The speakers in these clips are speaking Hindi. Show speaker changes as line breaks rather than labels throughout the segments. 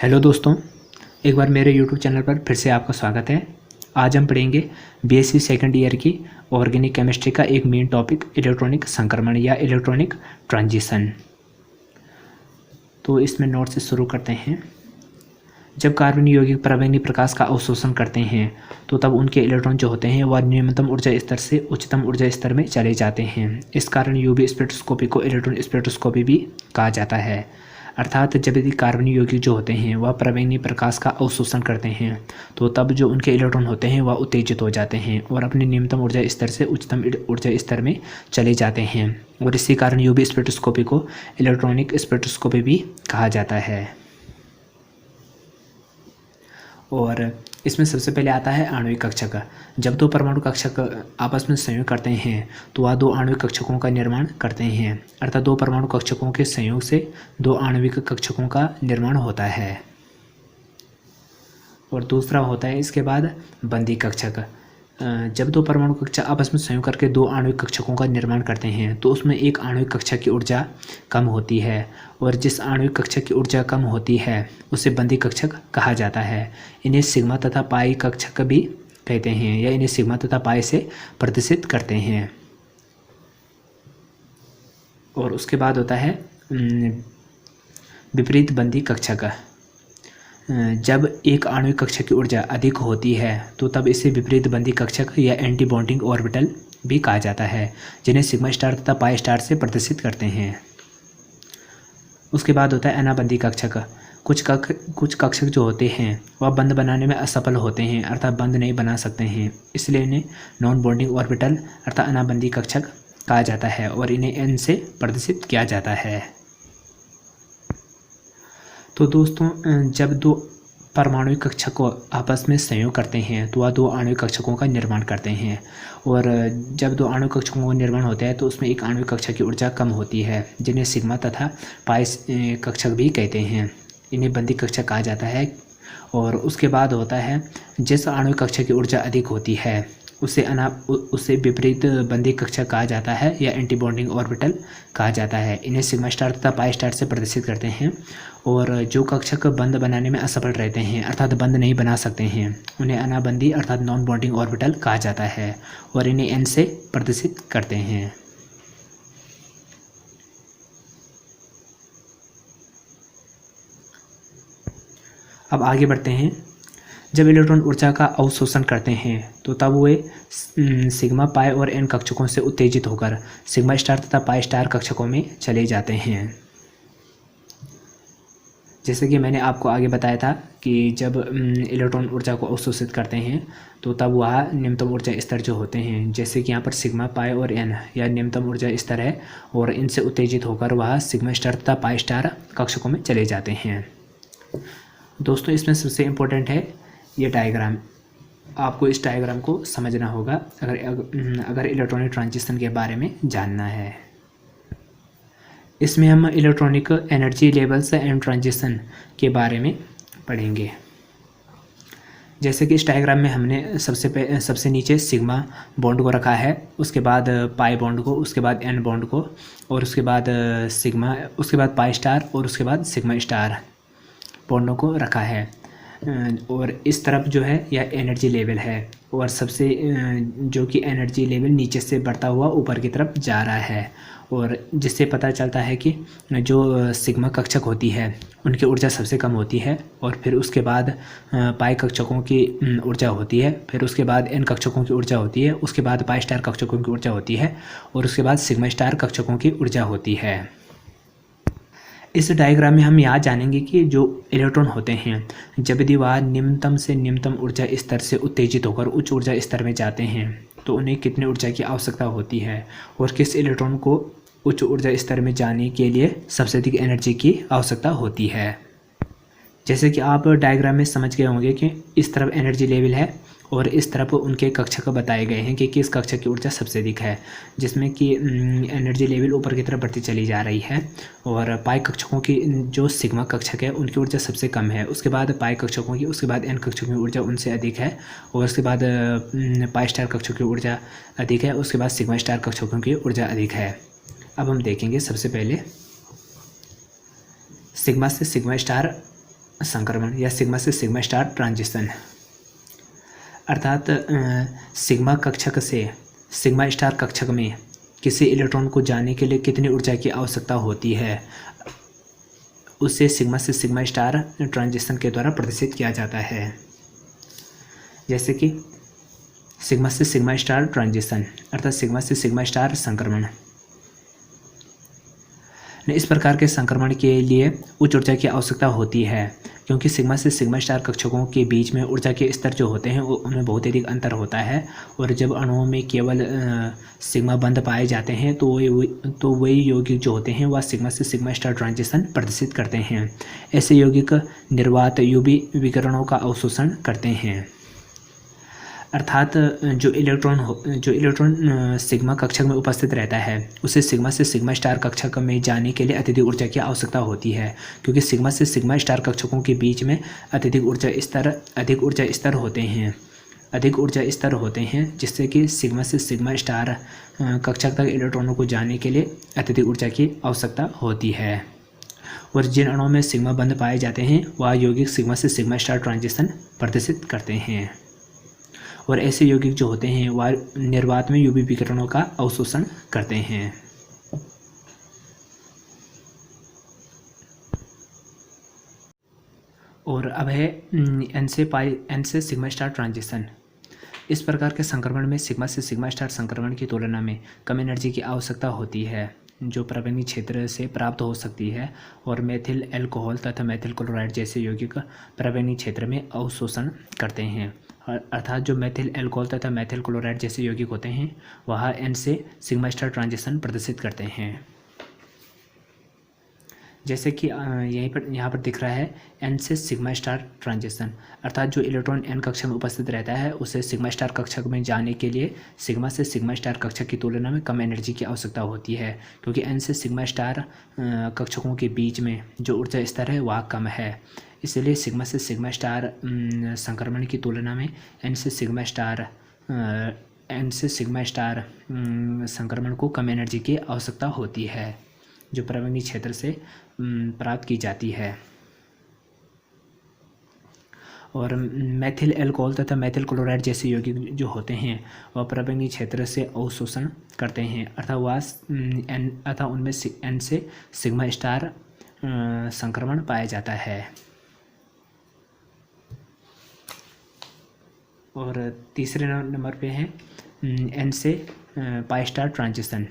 हेलो दोस्तों, एक बार मेरे यूट्यूब चैनल पर फिर से आपका स्वागत है। आज हम पढ़ेंगे बीएससी सेकंड ईयर की ऑर्गेनिक केमिस्ट्री का एक मेन टॉपिक इलेक्ट्रॉनिक संक्रमण या इलेक्ट्रॉनिक ट्रांजिशन। तो इसमें नोट से शुरू करते हैं। जब कार्बन यौगिक पराबैंगनी प्रकाश का अवशोषण करते हैं तो तब उनके इलेक्ट्रॉन जो होते हैं वह न्यूनतम ऊर्जा स्तर से उच्चतम ऊर्जा स्तर में चले जाते हैं। इस कारण यूवी स्पेक्ट्रोस्कोपी को इलेक्ट्रॉन स्पेक्ट्रोस्कोपी भी कहा जाता है। अर्थात जब यदि कार्बन यौगिक जो होते हैं वह पराबैंगनी प्रकाश का अवशोषण करते हैं तो तब जो उनके इलेक्ट्रॉन होते हैं वह उत्तेजित हो जाते हैं और अपने न्यूनतम ऊर्जा स्तर से उच्चतम ऊर्जा स्तर में चले जाते हैं और इसी कारण यूवी स्पेक्ट्रोस्कोपी को इलेक्ट्रॉनिक स्पेक्ट्रोस्कोपी भी कहा जाता है। और इसमें सबसे पहले आता है आणविक कक्षक। जब दो परमाणु कक्षक आपस में संयोग करते हैं तो वह दो आणविक कक्षकों का निर्माण करते हैं। अर्थात दो परमाणु कक्षकों के संयोग से दो आणविक कक्षकों का निर्माण होता है। और दूसरा होता है इसके बाद बंदी कक्षक। जब दो परमाणु कक्षक आपस में संयोग करके दो आणविक कक्षकों का निर्माण करते हैं तो उसमें एक आणविक कक्षक की ऊर्जा कम होती है और जिस आणविक कक्षक की ऊर्जा कम होती है उसे बंदी कक्षक कहा जाता है। इन्हें सिग्मा तथा पाई कक्षक भी कहते हैं या इन्हें सिग्मा तथा पाई से प्रदर्शित करते हैं। और उसके बाद होता है विपरीत बंदी कक्षक। जब एक आणविक कक्षक की ऊर्जा अधिक होती है तो तब इसे विपरीत बंदी कक्षक या एंटी बॉन्डिंग ऑर्बिटल भी कहा जाता है, जिन्हें सिग्मा स्टार तथा पाई स्टार से प्रदर्शित करते हैं। उसके बाद होता है अनाबंदी कक्षक। कुछ कक्षक जो होते हैं वह बंध बनाने में असफल होते हैं, अर्थात बंध नहीं बना सकते हैं, इसलिए इन्हें नॉन बॉन्डिंग ऑर्बिटल अर्थात अनाबंदी कक्षक कहा जाता है और इन्हें एन से प्रदर्शित किया जाता है। तो दोस्तों, जब दो परमाणु कक्षक आपस में संयोग करते हैं तो वह दो आणविक कक्षकों का निर्माण करते हैं और जब दो आणविक कक्षकों का निर्माण होता है तो उसमें एक आणविक कक्षक की ऊर्जा कम होती है, जिन्हें सिग्मा तथा पाई कक्षक भी कहते हैं। इन्हें बंदी कक्षक कहा जाता है। और उसके बाद होता है जिस आणविक कक्षक की ऊर्जा अधिक होती है उसे विपरीत बंदी कक्षक कहा जाता है या एंटी बॉन्डिंग ऑर्बिटल कहा जाता है। इन्हें सिग्मा स्टार तथा पाई स्टार से प्रदर्शित करते हैं। और जो कक्षक बंध बनाने में असफल रहते हैं अर्थात बंध नहीं बना सकते हैं उन्हें अनाबंदी अर्थात नॉन बॉन्डिंग ऑर्बिटल कहा जाता है और इन्हें एन से प्रदर्शित करते हैं। अब आगे बढ़ते हैं। जब इलेक्ट्रॉन ऊर्जा का अवशोषण करते हैं तो तब वे सिग्मा पाई और एन कक्षकों से उत्तेजित होकर सिग्मा स्टार तथा पाई स्टार कक्षकों में चले जाते हैं। जैसे कि मैंने आपको आगे बताया था कि जब इलेक्ट्रॉन ऊर्जा को अवशोषित करते हैं तो तब वह न्यूनतम ऊर्जा स्तर जो होते हैं, जैसे कि यहाँ पर सिग्मा पाई और एन या न्यूनतम ऊर्जा स्तर है और इनसे उत्तेजित होकर वह सिग्मा स्टार तथा पाई स्टार कक्षकों में चले जाते हैं। दोस्तों, इसमें सबसे इम्पोर्टेंट है ये डायग्राम। आपको इस डायग्राम को समझना होगा अगर इलेक्ट्रॉनिक ट्रांजिशन के बारे में जानना है। इसमें हम electronic energy levels and transition के बारे में पढ़ेंगे। जैसे कि इस डायग्राम में हमने सबसे नीचे सिग्मा बॉन्ड को रखा है, उसके बाद पाई बॉन्ड को, उसके बाद एन बॉन्ड को और उसके बाद सिग्मा, उसके बाद पाई स्टार और उसके बाद सिग्मा स्टार बॉन्डों को रखा है। और इस तरफ जो है यह एनर्जी लेवल है और सबसे जो कि एनर्जी लेवल नीचे से बढ़ता हुआ ऊपर की तरफ जा रहा है और जिससे पता चलता है कि जो सिग्मा कक्षक होती है उनकी ऊर्जा सबसे कम होती है और फिर उसके बाद पाई कक्षकों की ऊर्जा होती है, फिर उसके बाद एन कक्षकों की ऊर्जा होती है, उसके बाद पाई स्टार कक्षकों की ऊर्जा होती है और उसके बाद सिग्मा स्टार कक्षकों की ऊर्जा होती है। इस डायग्राम में हम यहाँ जानेंगे कि जो इलेक्ट्रॉन होते हैं जब यदि वह निम्नतम से निम्नतम ऊर्जा स्तर से उत्तेजित होकर उच्च ऊर्जा स्तर में जाते हैं तो उन्हें कितनी ऊर्जा की आवश्यकता होती है और किस इलेक्ट्रॉन को उच्च ऊर्जा स्तर में जाने के लिए सबसे अधिक एनर्जी की आवश्यकता होती है। जैसे कि आप डायग्राम में समझ गए होंगे कि इस तरफ एनर्जी लेवल है और इस तरफ उनके कक्षक बताए गए हैं कि किस कक्षक की ऊर्जा सबसे अधिक है, जिसमें कि एनर्जी लेवल ऊपर की तरफ बढ़ती चली जा रही है और पाई कक्षकों की जो सिग्मा कक्षक है उनकी ऊर्जा सबसे कम है, उसके बाद पाई कक्षकों की, उसके बाद एन कक्षकों की ऊर्जा उनसे अधिक है और उसके बाद पाई स्टार कक्षकों की ऊर्जा अधिक है, उसके बाद सिग्मा स्टार कक्षकों की ऊर्जा अधिक है। अब हम देखेंगे सबसे पहले सिग्मा से सिग्मा स्टार संक्रमण या सिग्मा से सिग्मा स्टार ट्रांजिशन, अर्थात सिग्मा कक्षक से सिग्मा स्टार कक्षक में किसी इलेक्ट्रॉन को जाने के लिए कितनी ऊर्जा की आवश्यकता होती है, उसे सिग्मा से सिग्मा स्टार ट्रांजिशन के द्वारा प्रदर्शित किया जाता है। जैसे कि सिग्मा से सिग्मा स्टार ट्रांजिशन अर्थात सिग्मा से सिग्मा स्टार संक्रमण। इस प्रकार के संक्रमण के लिए उच्च ऊर्जा की आवश्यकता होती है, क्योंकि सिग्मा से सिग्मा स्टार कक्षकों के बीच में ऊर्जा के स्तर जो होते हैं वो उनमें बहुत अधिक अंतर होता है, और जब अणुओं में केवल सिग्मा बंध पाए जाते हैं तो वही यौगिक जो होते हैं वह सिग्मा से सिग्मा स्टार ट्रांजिशन प्रदर्शित करते हैं। ऐसे यौगिक निर्वात यूवी विकिरणों का अवशोषण करते हैं, अर्थात जो इलेक्ट्रॉन सिग्मा कक्षक में उपस्थित रहता है उसे सिग्मा से सिग्मा स्टार कक्षक में जाने के लिए अत्यधिक ऊर्जा की आवश्यकता होती है, क्योंकि सिग्मा से सिग्मा स्टार कक्षकों के बीच में अधिक ऊर्जा स्तर होते हैं जिससे कि सिग्मा से सिग्मा स्टार कक्षक तक इलेक्ट्रॉनों को जाने के लिए अत्यधिक ऊर्जा की आवश्यकता होती है। और जिन अणुओं में सिग्मा बंध पाए जाते हैं वह यौगिक सिग्मा से सिग्मा स्टार ट्रांजिशन प्रदर्शित करते हैं, और ऐसे यौगिक जो होते हैं वह निर्वात में यूवी विकिरणों का अवशोषण करते हैं। और अब है एन से सिग्मा स्टार ट्रांजिशन। इस प्रकार के संक्रमण में सिग्मा से सिग्मा स्टार संक्रमण की तुलना में कम एनर्जी की आवश्यकता होती है, जो प्रवेणी क्षेत्र से प्राप्त हो सकती है, और मेथिल एल्कोहल तथा मेथिल क्लोराइड जैसे यौगिक प्रवेणी क्षेत्र में अवशोषण करते हैं। अर्थात जो मेथिल एल्कोहल तथा मेथिल क्लोराइड जैसे यौगिक होते हैं वह एन से सिग्मा स्टार ट्रांजिशन प्रदर्शित करते हैं। जैसे कि यहाँ पर दिख रहा है एन से सिग्मा स्टार ट्रांजिशन, अर्थात जो इलेक्ट्रॉन एन कक्षक में उपस्थित रहता है उसे सिग्मा स्टार कक्षक में जाने के लिए सिग्मा से सिग्मा स्टार कक्षक की तुलना में कम एनर्जी की आवश्यकता होती है, क्योंकि एन से सिग्मा स्टार कक्षकों के बीच में जो ऊर्जा स्तर है वह कम है। इसलिए सिग्मा से सिग्मा स्टार संक्रमण की तुलना में एन से सिग्मा स्टार संक्रमण को कम एनर्जी की आवश्यकता होती है, जो प्रवेणी क्षेत्र से प्राप्त की जाती है। और मेथिल एल्कोहल तथा मेथिल क्लोराइड जैसे यौगिक जो होते हैं वह प्रवेणी क्षेत्र से अवशोषण करते हैं, अर्थात उनमें एन से सिग्मा स्टार संक्रमण पाया जाता है। और तीसरे नंबर पे है एन से पाई स्टार ट्रांजिशन।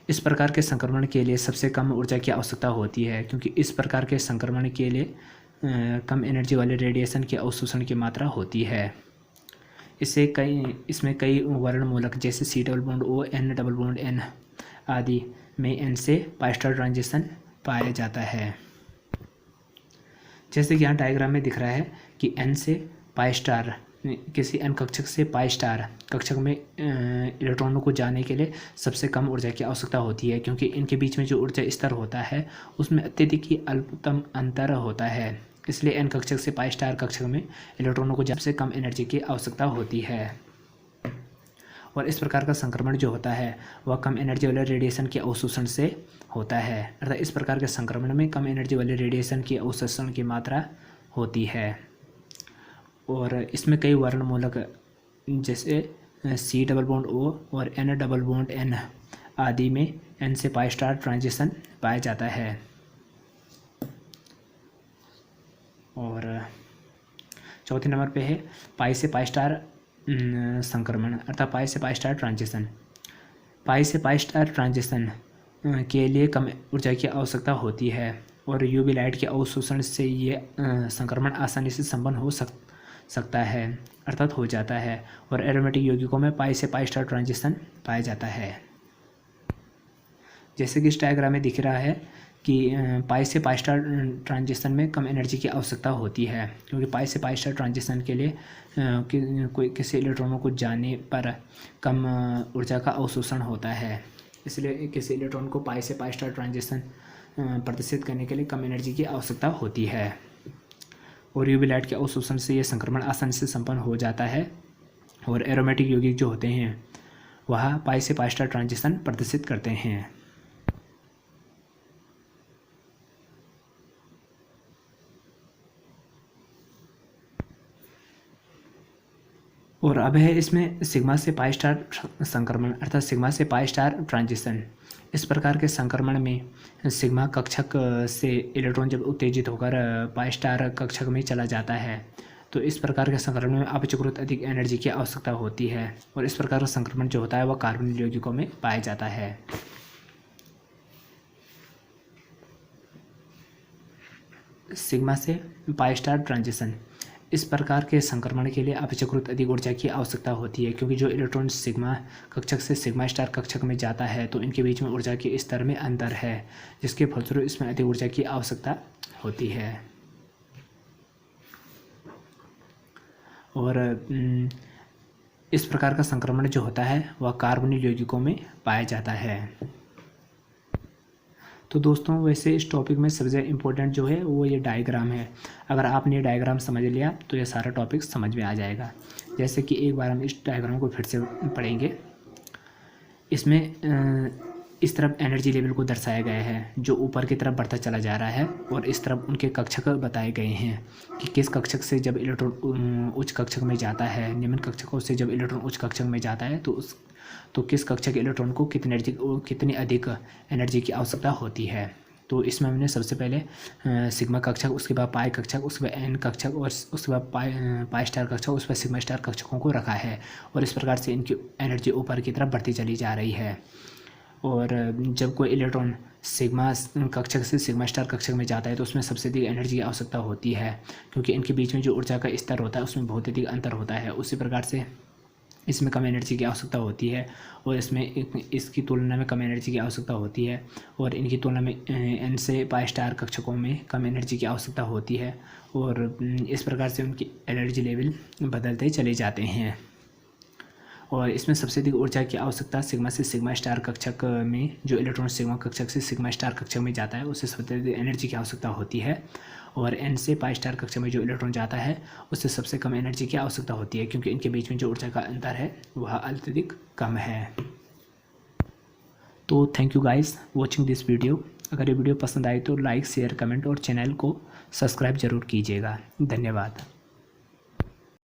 इस प्रकार के संक्रमण के लिए सबसे कम ऊर्जा की आवश्यकता होती है, क्योंकि इस प्रकार के संक्रमण के लिए कम एनर्जी वाले रेडिएशन के अवशोषण की मात्रा होती है। इसमें कई वर्णमूलक जैसे C double bond O, N double bond N आदि में एन से पाई स्टार ट्रांजिशन पाया जाता है। जैसे कि यहाँ डायग्राम में दिख रहा है कि एन से पाई स्टार किसी एन कक्षक से पाई स्टार कक्षक में इलेक्ट्रॉनों को जाने के लिए सबसे कम ऊर्जा की आवश्यकता होती है, क्योंकि इनके बीच में जो ऊर्जा स्तर होता है उसमें अत्यधिक ही अल्पतम अंतर होता है। इसलिए एन कक्षक से पाई स्टार कक्षक में इलेक्ट्रॉनों को सबसे कम एनर्जी की आवश्यकता होती है। और इस प्रकार का संक्रमण जो होता है वह कम एनर्जी वाले रेडिएशन के अवशोषण से होता है, अर्थात इस प्रकार के संक्रमण में कम एनर्जी वाले रेडिएशन के अवशोषण की मात्रा होती है। और इसमें कई वर्णमूलक जैसे C डबल बॉन्ड O और N डबल बॉन्ड N आदि में एन से पाई स्टार ट्रांजिशन पाया जाता है। और चौथे नंबर पे है पाई से पाई स्टार संक्रमण, अर्थात पाई से पाई स्टार ट्रांजिशन। पाई से पाई स्टार ट्रांजिशन के लिए कम ऊर्जा की आवश्यकता होती है, और यूवी लाइट के अवशोषण से ये संक्रमण आसानी से संपन्न हो सकता है, अर्थात हो जाता है। और एरोमेटिक यौगिकों में पाई से पाई स्टार ट्रांजिशन पाया जाता है। जैसे कि इस डायग्राम में दिख रहा है कि पाई से पाई स्टार ट्रांजिशन में कम एनर्जी की आवश्यकता होती है, क्योंकि पाई से पाई स्टार ट्रांजिशन के लिए किसी इलेक्ट्रॉनों को जाने पर कम ऊर्जा का अवशोषण होता है। इसलिए किसी इलेक्ट्रॉन को पाई से पाई स्टार ट्रांजिशन प्रदर्शित करने के लिए कम एनर्जी की आवश्यकता होती है, और यूवी लाइट के अवशोषण से यह संक्रमण आसानी से संपन्न हो जाता है। और एरोमेटिक यौगिक जो होते हैं वह पाई से पाई स्टार ट्रांजिशन प्रदर्शित करते हैं। और अब है इसमें सिग्मा से पाई स्टार संक्रमण अर्थात सिग्मा से पाई स्टार ट्रांजिशन। इस प्रकार के संक्रमण में सिग्मा कक्षक से इलेक्ट्रॉन जब उत्तेजित होकर पाई स्टार कक्षक में चला जाता है तो इस प्रकार के संक्रमण में अपेक्षाकृत अधिक एनर्जी की आवश्यकता होती है और इस प्रकार का संक्रमण जो होता है वह कार्बनिक यौगिकों में पाया जाता है। सिग्मा से पाई स्टार ट्रांजिशन। इस प्रकार के संक्रमण के लिए अपेक्षाकृत अधिक ऊर्जा की आवश्यकता होती है क्योंकि जो इलेक्ट्रॉन सिग्मा कक्षक से सिग्मा स्टार कक्षक में जाता है तो इनके बीच में ऊर्जा के स्तर में अंतर है जिसके फलस्वरूप इसमें अधिक ऊर्जा की आवश्यकता होती है। और इस प्रकार का संक्रमण जो होता है वह कार्बनिक यौगिकों में पाया जाता है। तो दोस्तों वैसे इस टॉपिक में सबसे इम्पोर्टेंट जो है वो ये डायग्राम है। अगर आपने ये डायग्राम समझ लिया तो ये सारा टॉपिक समझ में आ जाएगा। जैसे कि एक बार हम इस डायग्राम को फिर से पढ़ेंगे। इसमें इस तरफ एनर्जी लेवल को दर्शाया गया है जो ऊपर की तरफ बढ़ता चला जा रहा है और इस तरफ उनके कक्षक बताए गए हैं कि किस कक्षक से जब इलेक्ट्रॉन उच्च कक्षक में जाता है, निम्न कक्षकों से जब इलेक्ट्रॉन उच्च कक्षक में जाता है तो किस कक्षक इलेक्ट्रॉन को कितनी अधिक एनर्जी की आवश्यकता होती है। तो इसमें हमने सबसे पहले सिग्मा कक्षक, उसके बाद पाई कक्षक, उसके बाद एन कक्षक और उसके बाद पाई स्टार कक्षक, उसके बाद सिग्मा स्टार कक्षकों को रखा है और इस प्रकार से इनकी एनर्जी ऊपर की तरफ बढ़ती चली जा रही है। और जब कोई इलेक्ट्रॉन सिग्मा कक्षक से सिग्मा स्टार कक्षक में जाता है तो उसमें सबसे अधिक एनर्जी की आवश्यकता होती है क्योंकि इनके बीच में जो ऊर्जा का स्तर होता है उसमें बहुत अधिक अंतर होता है। उसी प्रकार से इसमें कम एनर्जी की आवश्यकता होती है और इसकी तुलना में कम एनर्जी की आवश्यकता होती है और इनकी तुलना में एन से पाई स्टार कक्षकों में कम एनर्जी की आवश्यकता होती है और इस प्रकार से उनकी एनर्जी लेवल बदलते चले जाते हैं। और इसमें सबसे अधिक ऊर्जा की आवश्यकता सिग्मा से सिग्मा स्टार कक्षक में, जो इलेक्ट्रॉन सिग्मा कक्षक से सिग्मा स्टार कक्षक में जाता है उससे सबसे अधिक एनर्जी की आवश्यकता होती है और एन से पाई स्टार कक्षक में जो इलेक्ट्रॉन जाता है उससे सबसे कम एनर्जी की आवश्यकता होती है क्योंकि इनके बीच में जो ऊर्जा का अंतर है वह अत्यधिक कम है। तो thank you guys watching this video. अगर ये वीडियो पसंद आए तो लाइक, शेयर, कमेंट और चैनल को सब्सक्राइब जरूर कीजिएगा। धन्यवाद।